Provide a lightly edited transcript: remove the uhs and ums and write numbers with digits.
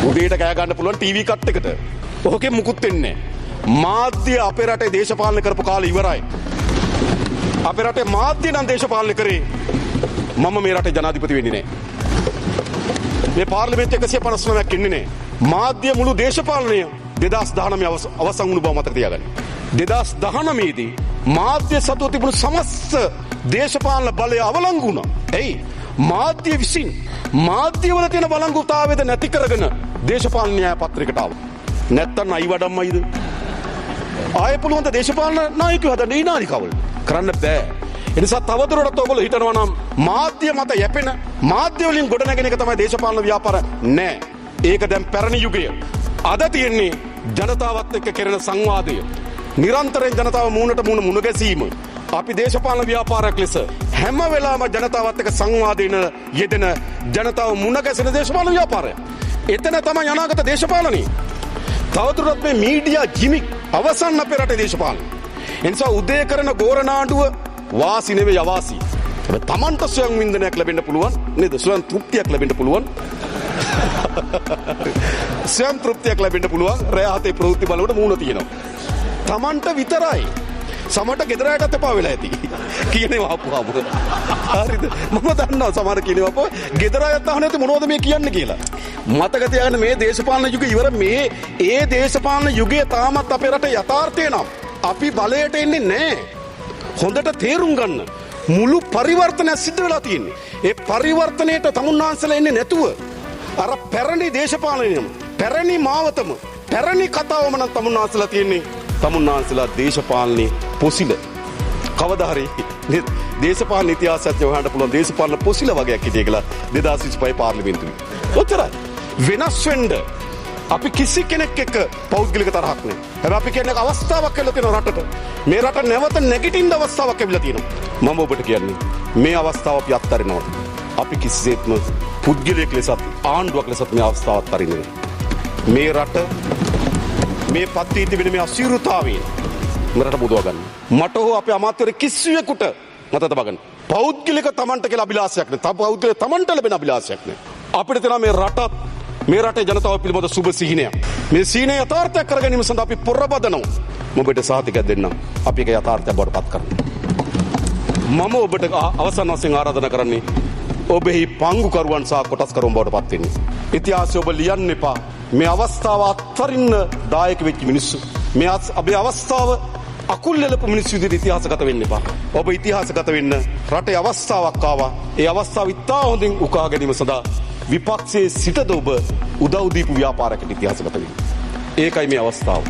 උදේට කෑ ගන්න පුළුවන් ටීවී කට් එකට. ඕකේ මුකුත් වෙන්නේ නැහැ. මාධ්‍ය අපේ රටේ දේශපාලන කරපු කාලේ ඉවරයි. අපේ රටේ මාධ්‍ය නම් දේශපාලන කරේ. මම මේ රටේ ජනාධිපති වෙන්නේ නැහැ. මේ පාර්ලිමේන්තු 159ක් ඉන්නේ නැහැ. මාධ්‍ය මුළු දේශපාලනය 2019 අවසන් වුණු බව මතක තියාගන්න. 2019 දී මාධ්‍ය සතුව තිබුණු සමස්ත දේශපාලන බලය අවලංගු වුණා. එයි මාධ්‍ය විසින් මාධ්‍යවල තියෙන බලංගුතාවයද නැති කරගෙන දේශපාලන න්‍යාය පත්‍රයකට ආවා. නැත්තම් අයි වඩම්මයිද? ආයෙ පුළුවන් ද දේශපාලන නායකයෝ හදන්න ඊනාදිකවල කරන්න බෑ. ඒ නිසා තවදුරටත් ඔයගොල්ලෝ හිතනවා නම් මාධ්‍ය මත යැපෙන මාධ්‍ය වලින් ගොඩනැගෙන එක තමයි දේශපාලන ව්‍යාපාර නෑ. ඒක දැන් පැරණි යුගය. අද තියෙන්නේ ජනතාවත් එක්ක කෙරෙන සංවාදය. නිරන්තරයෙන් ජනතාව මූණට මූණ මුණ ගැසීම. අපි දේශපාලන ව්‍යාපාරයක් ලෙස හැම වෙලාවම ජනතාවත් එක්ක සංවාදයෙන් යෙදෙන ජනතාව මුණ ගැසෙන දේශපාලන ව්‍යාපාරය. එතන තමයි අනාගත දේශපාලනය. තවදුරටත් මේ මීඩියා ජිමික් අවසන් අපේ රටේ දේශපාලන. ඒ නිසා උදේ කරන ගෝරනාඩුව වාසි නෙවෙයි අවාසි. හැබැයි Tamanට ස්වයං වින්දනයක් ලැබෙන්න පුළුවන් නේද? ස්වයං තෘප්තියක් ලැබෙන්න පුළුවන්. ස්වයං තෘප්තියක් ලැබෙන්න පුළුවන්. රෑ හතේ ප්‍රවෘත්ති බලවට මූණ තියෙනවා. Tamanට විතරයි. සමහරට ගෙදර අයටත් එපා වෙලා ඇති. කියනවා අපුවාම. හරිද? මම දන්නවා සමහර කියනවා අපෝ ගෙදර අයත් අහන්නේ නැති මොනවද මේ කියන්නේ කියලා. මතක තියාගන්න මේ දේශපාලන යුගය ඉවර. ඒ දේශපාලන යුගය තාමත් අපේ රටේ යථාර්ථය නම් අපි බලයට එන්නේ නැහැ. හොඳට තේරුම් ගන්න. මුළු පරිවර්තනයක් සිද්ධ වෙලා තියෙන්නේ. ඒ පරිවර්තනයට තමුන්නාන්සලා එන්නේ නැතුව අර පැරණි දේශපාලනයම පැරණි මාවතම පැරණි කතාවම නම් තමුන්නාන්සලා තියෙන්නේ. තමුන්නාන්සලා දේශපාලනේ පොසිල. කවදා හරි දේශපාලන ඉතිහාසයත් හොයන්න පුළුවන් දේශපාලන පොසිල වගේක් හිටිය කියලා 2025 පාර්ලිමේන්තුවේ. ඔච්චරයි. වෙනස් වෙන්න අපි කිසි කෙනෙක් එක්ක පෞද්ගලික තරහක් නැහැ. හැබැයි අපි කියන්නේ අවස්ථාවක් කියලා තියෙන රටට. මේ රට නැවත නැගිටින්න අවස්ථාවක් ලැබිලා තියෙනවා. මම ඔබට කියන්නේ මේ අවස්ථාව අපි අත්හරිනවා. අපි කිසිසේත්ම පුද්ගලික ලෙසත් ආණ්ඩුවක් ලෙසත් මේ අවස්ථාව අත්හරින්නේ නැහැ. මේ රට මේ පත්වී තිබෙන මේ අසීරුතාවයෙන් මරට බුදුව ගන්න. මට හෝ අපේ අමාත්‍යවරු කිසිවෙකුට මත තබා ගන්න. පෞද්ගලික Tamanට කියලා අභිලාෂයක් නැහැ. පෞද්ගලික Tamanට ලැබෙන අභිලාෂයක් නැහැ. අපිට තියෙනවා මේ රටත් මේ රටේ ජනතාව පිළිබඳ සුබ සිහිනයක්. මේ සිහිනය යථාර්ථයක් කර ගැනීම සඳහා අපි පොරබදනවා. ඔබට සහතිකයක් දෙන්නම්. අපි ඒක යථාර්ථයක් බවට පත් කරමු. මම ඔබට අවසන් වශයෙන් ආරාධනා කරන්නේ ඔබෙහි පංගුකරුවන් සහ කොටස්කරුවන් බවට පත් වෙන්න. ඉතිහාසය ඔබ ලියන්න එපා. මේ අවස්ථාව අත්හරින්න දායක වෙච්ච මිනිස්සු. මේ අපේ අවස්ථාව අකුල් එලපු මිනිස්සු විදිහට ඉතිහාසගත වෙන්න එපා. ඔබ ඉතිහාසගත වෙන්න රටේ අවස්ථාවක් ආවා. ඒ අවස්ථාව ඉතා හොඳින් උකහා ගැනීම සඳහා විපක්ෂයේ සිටද ඔබ උදව් දීපු ව්‍යාපාරයකට ඉතිහාසගත වෙන්න. ඒකයි මේ අවස්ථාව.